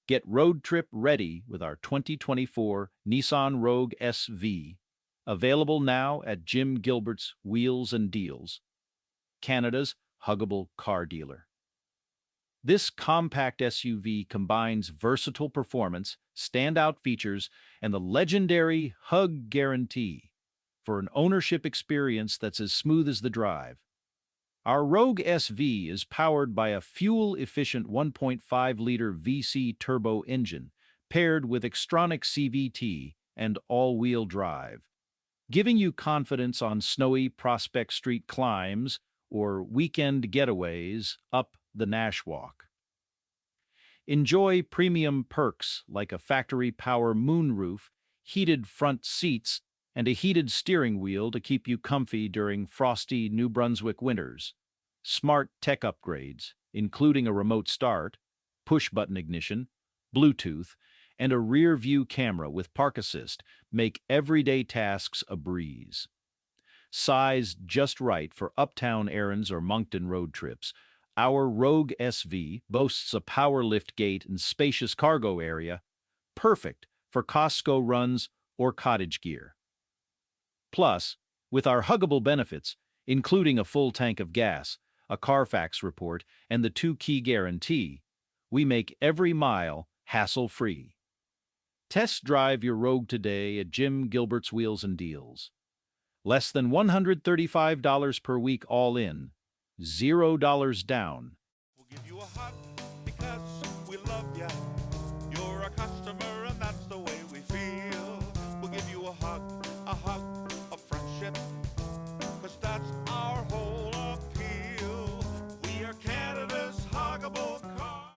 Get road trip ready with our 2024 Nissan Rogue SV, available now at Jim Gilbert's Wheels and Deals, Canada's Huggable car dealer. This compact SUV combines versatile performance, standout features, and the legendary Hug Guarantee for an ownership experience that's as smooth as the drive. Our Rogue SV is powered by a fuel-efficient 1.5-liter VC-Turbo engine paired with Xtronic CVT and all-wheel drive, giving you confidence on snowy Prospect Street climbs or weekend getaways up the Nash Walk. Enjoy premium perks like a factory power moonroof, heated front seats, and a heated steering wheel to keep you comfy during frosty New Brunswick winters. Smart tech upgrades, including a remote start, push-button ignition, Bluetooth, and a rear-view camera with park assist, make everyday tasks a breeze. Sized just right for uptown errands or Moncton road trips, our Rogue SV boasts a power liftgate and spacious cargo area, perfect for Costco runs or cottage gear. Plus, with our Huggable benefits, including a full tank of gas, a CarFax report, and the 2-key guarantee, we make every mile hassle-free. Test drive your Rogue today at Jim Gilbert's Wheels and Deals. Less than $135 per week all in, $0 down. We'll give you a hug because we love ya. You're a customer.